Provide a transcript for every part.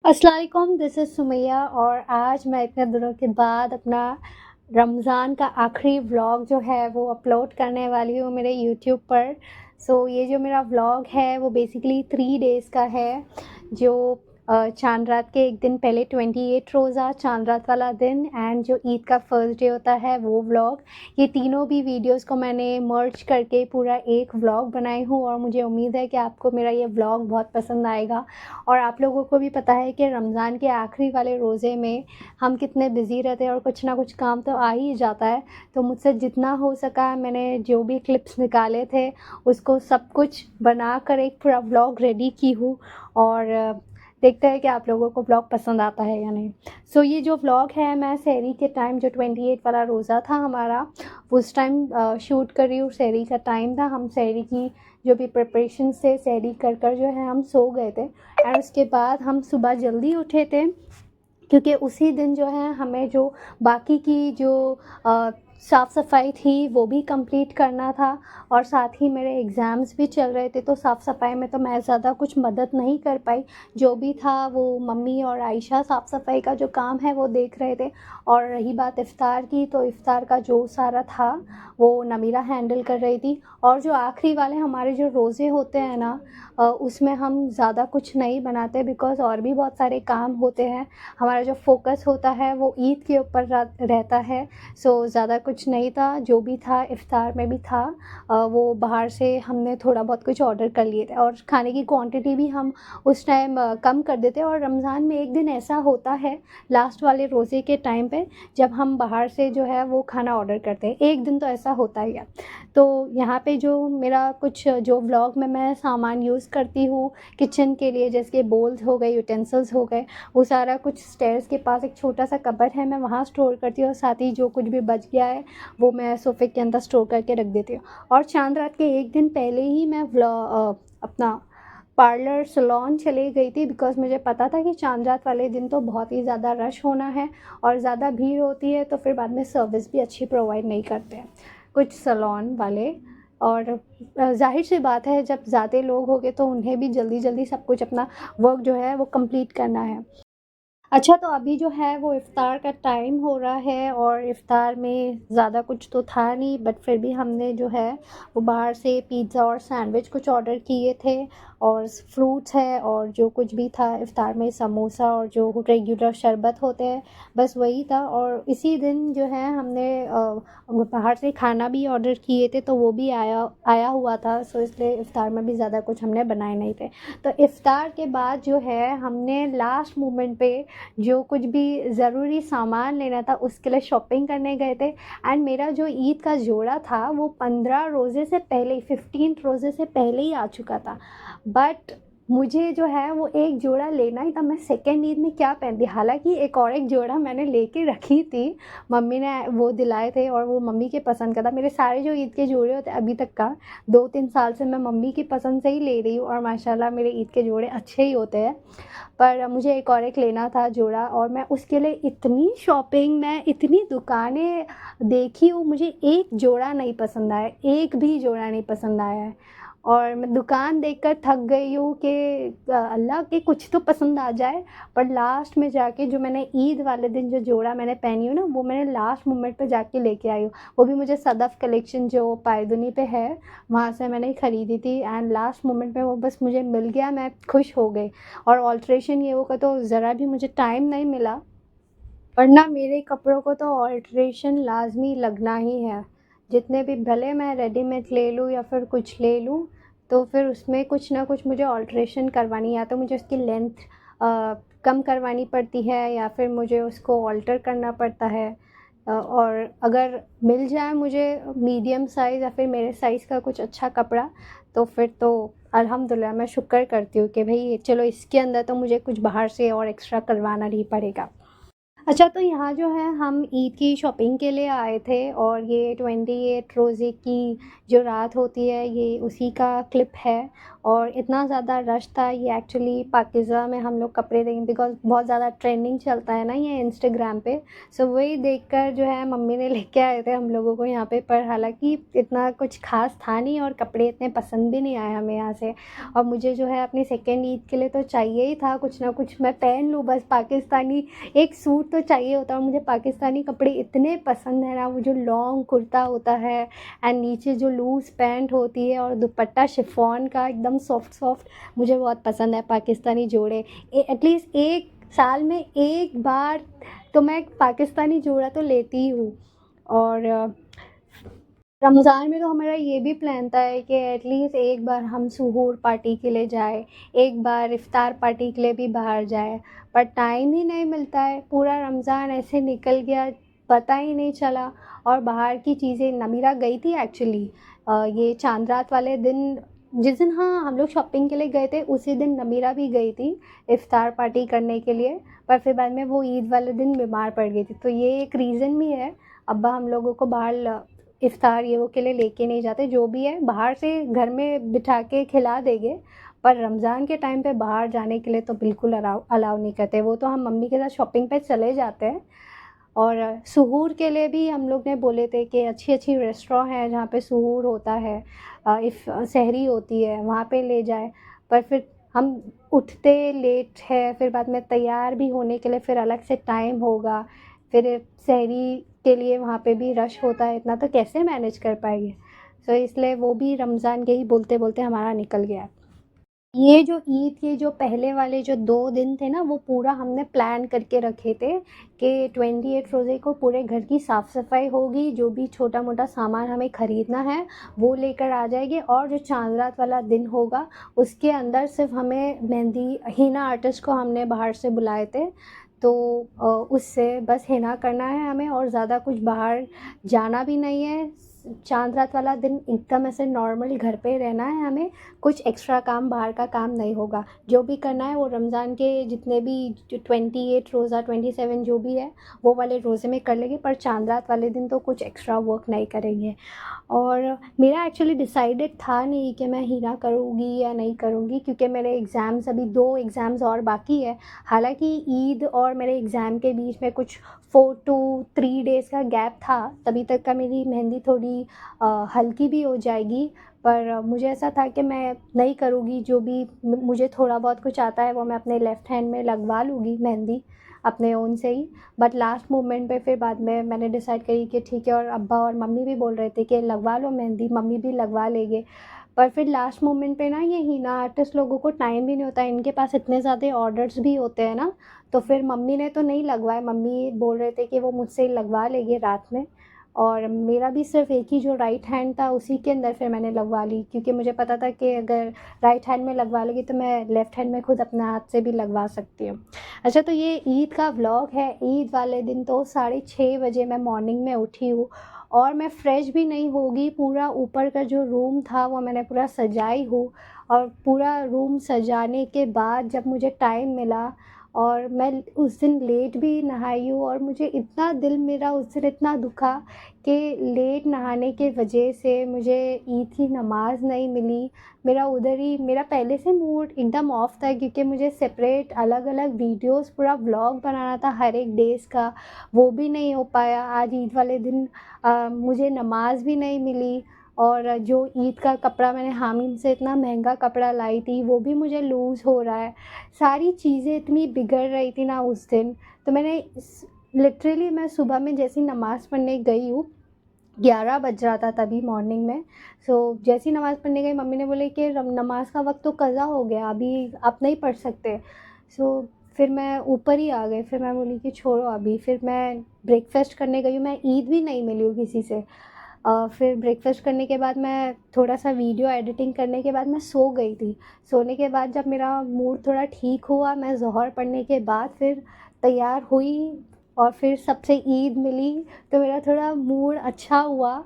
अस्सलाम वालेकुम, this is Sumaiya और आज मैं इतने दिनों के बाद अपना रमज़ान का आखिरी व्लॉग जो है वो अपलोड करने वाली हूँ मेरे यूट्यूब पर। ये जो मेरा व्लॉग है वो बेसिकली 3 डेज़ का है, जो चाँद रात के एक दिन पहले 28 रोज़ा, चाँद रात वाला दिन एंड जो ईद का फर्स्ट डे होता है वो व्लॉग। ये तीनों भी वीडियोस को मैंने मर्ज करके पूरा एक व्लॉग बनाई हूँ और मुझे उम्मीद है कि आपको मेरा ये व्लॉग बहुत पसंद आएगा। और आप लोगों को भी पता है कि रमज़ान के आखिरी वाले रोज़े में हम कितने बिज़ी रहते हैं और कुछ ना कुछ काम तो आ ही जाता है। तो मुझसे जितना हो सका मैंने जो भी क्लिप्स निकाले थे उसको सब कुछ बनाकर एक पूरा व्लॉग रेडी की हूँ और देखते हैं कि आप लोगों को व्लॉग पसंद आता है या नहीं। ये जो व्लॉग है मैं सहरी के टाइम जो 28 वाला रोज़ा था हमारा, उस टाइम शूट कर रही हूँ। सहरी का टाइम था, हम सहरी की जो भी प्रिपरेशन से सहरी कर जो है हम सो गए थे एंड उसके बाद हम सुबह जल्दी उठे थे, क्योंकि उसी दिन जो है हमें जो बाकी की जो साफ़ सफाई थी वो भी कंप्लीट करना था और साथ ही मेरे एग्ज़ाम्स भी चल रहे थे। तो साफ़ सफाई में तो मैं ज़्यादा कुछ मदद नहीं कर पाई, जो भी था वो मम्मी और आयशा साफ़ सफाई का जो काम है वो देख रहे थे। और रही बात इफ़्तार की, तो इफ़्तार का जो सारा था वो नमीरा हैंडल कर रही थी। और जो आखिरी वाले हमारे जो रोज़े होते हैं ना, उसमें हम ज़्यादा कुछ नहीं बनाते बिकॉज़ और भी बहुत सारे काम होते हैं। हमारा जो फ़ोकस होता है वो ईद के ऊपर रहता है। ज़्यादा कुछ नहीं था, जो भी था इफ़्तार में भी था वो बाहर से हमने थोड़ा बहुत कुछ ऑर्डर कर लिए थे और खाने की क्वांटिटी भी हम उस टाइम कम कर देते। और रमज़ान में एक दिन ऐसा होता है लास्ट वाले रोज़े के टाइम पे, जब हम बाहर से जो है वो खाना ऑर्डर करते हैं, एक दिन तो ऐसा होता ही है। तो यहाँ पे जो मेरा कुछ जो व्लॉग में मैं सामान यूज़ करती हूँ किचन के लिए, जैसे कि बोल्स हो गए, यूटेंसिल्स हो गए, वो सारा कुछ स्टेयर्स के पास एक छोटा सा कबर्ड है, मैं वहाँ स्टोर करती हूँ और साथ ही जो कुछ भी बच गया है वो मैं सोफ़े के अंदर स्टोर करके रख देती हूँ। और चाँद रात के एक दिन पहले ही मैं अपना पार्लर सैलून चली गई थी बिकॉज़ मुझे पता था कि चाँद रात वाले दिन तो बहुत ही ज़्यादा रश होना है और ज़्यादा भीड़ होती है, तो फिर बाद में सर्विस भी अच्छी प्रोवाइड नहीं करते हैं कुछ सैलून वाले। और ज़ाहिर-सी बात है जब ज़्यादा लोग होंगे तो उन्हें भी जल्दी-जल्दी सब कुछ अपना वर्क जो है वो कंप्लीट करना है। अच्छा, तो अभी जो है वो इफ़्तार का टाइम हो रहा है और इफ़्तार में ज़्यादा कुछ तो था नहीं, बट फिर भी हमने जो है वो बाहर से पिज़्ज़ा और सैंडविच कुछ ऑर्डर किए थे और फ्रूट्स है और जो कुछ भी था इफ़्तार में, समोसा और जो रेगुलर शरबत होते हैं, बस वही था। और इसी दिन जो है हमने बाहर से खाना भी ऑर्डर किए थे, तो वो भी आया आया हुआ था। इसलिए इफ़्तार में भी ज़्यादा कुछ हमने बनाए नहीं थे। तो इफ़्तार के बाद जो है हमने लास्ट मोमेंट पे जो कुछ भी ज़रूरी सामान लेना था उसके लिए शॉपिंग करने गए थे एंड मेरा जो ईद का जोड़ा था वो 15 रोज़े से पहले, 15 रोज़े से पहले ही आ चुका था। बट मुझे जो है वो एक जोड़ा लेना ही था, मैं सेकंड ईद में क्या पहनती। हालाँकि एक जोड़ा मैंने लेके रखी थी, मम्मी ने वो दिलाए थे और वो मम्मी के पसंद का था। मेरे सारे जो ईद के जोड़े होते हैं अभी तक का 2-3 साल से मैं मम्मी की पसंद से ही ले रही हूँ और माशाल्लाह मेरे ईद के जोड़े अच्छे ही होते हैं। पर मुझे एक लेना था जोड़ा और मैं उसके लिए इतनी शॉपिंग, मैं इतनी दुकानें देखी हूँ, मुझे एक जोड़ा नहीं पसंद आया, एक भी जोड़ा नहीं पसंद आया है। और मैं दुकान देखकर थक गई हूँ कि अल्लाह के कुछ तो पसंद आ जाए। पर लास्ट में जाके जो मैंने ईद वाले दिन जो जोड़ा मैंने पहनी हूँ ना, वो मैंने लास्ट मोमेंट पे जाके लेके आई हूँ। वो भी मुझे सदफ़ कलेक्शन जो पायदुनी पे है, वहाँ से मैंने खरीदी थी एंड लास्ट मोमेंट पे वो बस मुझे मिल गया, मैं खुश हो गई। और ऑल्ट्रेशन ये वो का तो ज़रा भी मुझे टाइम नहीं मिला, वरना मेरे कपड़ों को तो ऑल्ट्रेशन लाज़मी लगना ही है। जितने भी भले मैं रेडीमेड ले लूँ या फिर कुछ ले लूँ, तो फिर उसमें कुछ ना कुछ मुझे ऑल्ट्रेशन करवानी है। या तो मुझे उसकी लेंथ कम करवानी पड़ती है या फिर मुझे उसको ऑल्टर करना पड़ता है। और अगर मिल जाए मुझे मीडियम साइज़ या फिर मेरे साइज़ का कुछ अच्छा कपड़ा, तो फिर तो अल्हम्दुलिल्लाह मैं शुक्र करती हूँ कि भई चलो इसके अंदर तो मुझे कुछ बाहर से और एक्स्ट्रा करवाना नहीं पड़ेगा। अच्छा, तो यहाँ जो है हम ईद की शॉपिंग के लिए आए थे और ये 28 रोज़े की जो रात होती है ये उसी का क्लिप है। और इतना ज़्यादा रश था। ये एक्चुअली पाकिज़ा में हम लोग कपड़े देखें बिकॉज़ बहुत ज़्यादा ट्रेंडिंग चलता है ना ये इंस्टाग्राम पे। सो वही देखकर जो है मम्मी ने लेके आए थे हम लोगों को यहाँ पे, पर हालाँकि इतना कुछ ख़ास था नहीं और कपड़े इतने पसंद भी नहीं आए हमें यहाँ से। और मुझे जो है अपनी सेकंड ईद के लिए तो चाहिए ही था कुछ ना कुछ मैं पहन लूँ बस। पाकिस्तानी एक सूट तो चाहिए होता है और मुझे पाकिस्तानी कपड़े इतने पसंद है ना, वो जो लॉन्ग कुर्ता होता है एंड नीचे जो लूज़ पैंट होती है और दुपट्टा शिफॉन का एकदम सॉफ्ट सॉफ्ट, मुझे बहुत पसंद है पाकिस्तानी जोड़े। एटलीस्ट एक साल में एक बार तो मैं पाकिस्तानी जोड़ा तो लेती ही हूँ। और रमज़ान में तो हमारा ये भी प्लान था कि एटलीस्ट एक बार हम सुहूर पार्टी के लिए जाए, एक बार इफ़्तार पार्टी के लिए भी बाहर जाए, पर टाइम ही नहीं मिलता है। पूरा रमज़ान ऐसे निकल गया, पता ही नहीं चला। और बाहर की चीज़ें, नमीरा गई थी एक्चुअली ये चांद रात वाले दिन, जिस दिन हाँ हम लोग शॉपिंग के लिए गए थे उसी दिन नमीरा भी गई थी इफ़्तार पार्टी करने के लिए, पर फिर बाद में वो ईद वाले दिन बीमार पड़ गई थी। तो ये एक रीज़न भी है, अब्बा हम लोगों को बाहर इफ़्तार ये वो के लिए लेके नहीं जाते। जो भी है बाहर से घर में बिठा के खिला देंगे, पर रमज़ान के टाइम पे बाहर जाने के लिए तो बिल्कुल अलाउ नहीं करते। वो तो हम मम्मी के साथ शॉपिंग पे चले जाते हैं। और सुहूर के लिए भी हम लोग ने बोले थे कि अच्छी अच्छी रेस्टोरेंट है जहाँ पे सुहूर होता है, इफ़ सहरी होती है वहाँ पे ले जाए। पर फिर हम उठते लेट है, फिर बाद में तैयार भी होने के लिए फिर अलग से टाइम होगा, फिर सहरी के लिए वहाँ पे भी रश होता है, इतना तो कैसे मैनेज कर पाएंगे। सो इसलिए वो भी रमज़ान के ही बोलते बोलते हमारा निकल गया। ये जो ईद के जो पहले वाले जो 2 दिन थे ना, वो पूरा हमने प्लान करके रखे थे कि 28 रोज़े को पूरे घर की साफ़ सफाई होगी, जो भी छोटा मोटा सामान हमें ख़रीदना है वो लेकर आ जाएंगे। और जो चांद रात वाला दिन होगा उसके अंदर सिर्फ हमें मेहंदी हिना आर्टिस्ट को हमने बाहर से बुलाए थे, तो उससे बस हिना करना है हमें और ज़्यादा कुछ बाहर जाना भी नहीं है। चांद रात वाला दिन एकदम ऐसे नॉर्मल घर पे रहना है हमें, कुछ एक्स्ट्रा काम बाहर का काम नहीं होगा। जो भी करना है वो रमज़ान के जितने भी जो 28 रोज़ा 27 जो भी है वो वाले रोज़े में कर लेंगे, पर चांद रात वाले दिन तो कुछ एक्स्ट्रा वर्क नहीं करेंगे। और मेरा एक्चुअली डिसाइडेड था नहीं कि मैं हीना करूँगी या नहीं करूँगी, क्योंकि मेरे एग्ज़ाम्स अभी 2 एग्ज़ाम्स और बाकी है। हालांकि ईद और मेरे एग्ज़ाम के बीच में कुछ 4 to 3 डेज़ का गैप था, तभी तक का मेरी मेहंदी थोड़ी हल्की भी हो जाएगी। पर मुझे ऐसा था कि मैं नहीं करूँगी, जो भी मुझे थोड़ा बहुत कुछ आता है वो मैं अपने लेफ़्ट हैंड में लगवा लूँगी मेहंदी अपने ओन से ही। बट लास्ट मोमेंट पे फिर बाद में मैंने डिसाइड करी कि ठीक है, और अब्बा और मम्मी भी बोल रहे थे कि लगवा लो मेहंदी, मम्मी भी लगवा लेंगे। पर फिर लास्ट मोमेंट पे ना ये हीना आर्टिस्ट लोगों को टाइम भी नहीं होता है, इनके पास इतने ज़्यादा ऑर्डर्स भी होते हैं ना, तो फिर मम्मी ने तो नहीं लगवाए। मम्मी बोल रहे थे कि वो मुझसे ही लगवा लेंगे रात में, और मेरा भी सिर्फ एक ही जो राइट हैंड था उसी के अंदर फिर मैंने लगवा ली, क्योंकि मुझे पता था कि अगर राइट हैंड में लगवा लेगी तो मैं लेफ़्ट हैंड में खुद अपने हाथ से भी लगवा सकती हूँ। अच्छा, तो ये ईद का व्लॉग है। ईद वाले दिन तो 6:30 बजे मैं मॉर्निंग में उठी हूँ और मैं फ़्रेश भी नहीं होगी, पूरा ऊपर का जो रूम था वो मैंने पूरा सजाई हूँ। और पूरा रूम सजाने के बाद जब मुझे टाइम मिला और मैं उस दिन लेट भी नहाई हूँ, और मुझे इतना दिल मेरा उस दिन इतना दुखा कि लेट नहाने के वजह से मुझे ईद की नमाज़ नहीं मिली। मेरा उधर ही मेरा पहले से मूड एकदम ऑफ था, क्योंकि मुझे सेपरेट अलग अलग वीडियोस पूरा व्लॉग बनाना था हर एक डेज़ का, वो भी नहीं हो पाया। आज ईद वाले दिन मुझे नमाज़ भी नहीं मिली, और जो ईद का कपड़ा मैंने हामिम से इतना महंगा कपड़ा लाई थी वो भी मुझे लूज़ हो रहा है। सारी चीज़ें इतनी बिगड़ रही थी ना उस दिन, तो मैंने लिटरली मैं सुबह में जैसी नमाज़ पढ़ने गई हूँ, 11 बज रहा था तभी मॉर्निंग में। सो जैसी नमाज़ पढ़ने गई मम्मी ने बोले कि नमाज का वक्त तो कज़ा हो गया, अभी आप नहीं पढ़ सकते। सो फिर मैं ऊपर ही आ गई, फिर मैं बोली कि छोड़ो अभी। फिर मैं ब्रेकफास्ट करने गई हूँ, मैं ईद भी नहीं मिली हूँ किसी से। फिर ब्रेकफास्ट करने के बाद मैं थोड़ा सा वीडियो एडिटिंग करने के बाद मैं सो गई थी। सोने के बाद जब मेरा मूड थोड़ा ठीक हुआ, मैं ज़ोहर पढ़ने के बाद फिर तैयार हुई और फिर सबसे ईद मिली, तो मेरा थोड़ा मूड अच्छा हुआ।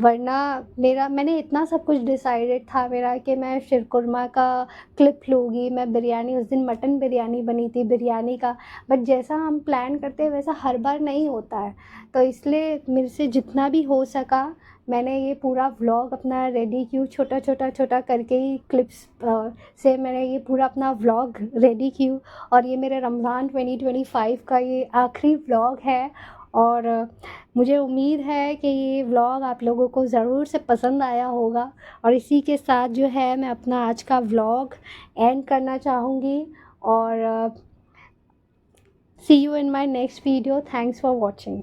वरना मैंने इतना सब कुछ डिसाइडेड था मेरा कि मैं शीरकुरमा का क्लिप लूँगी, मैं बिरयानी, उस दिन मटन बिरयानी बनी थी बिरयानी का, बट जैसा हम प्लान करते हैं वैसा हर बार नहीं होता है। तो इसलिए मेरे से जितना भी हो सका मैंने ये पूरा व्लॉग अपना रेडी क्यों छोटा करके ही क्लिप्स से मैंने ये पूरा अपना व्लॉग रेडी क्यों। और ये मेरे रमज़ान 2025 का ये आखिरी व्लॉग है। और मुझे उम्मीद है कि ये व्लॉग आप लोगों को ज़रूर से पसंद आया होगा। और इसी के साथ जो है मैं अपना आज का व्लॉग एंड करना चाहूँगी। और see you in my next video. Thanks for watching.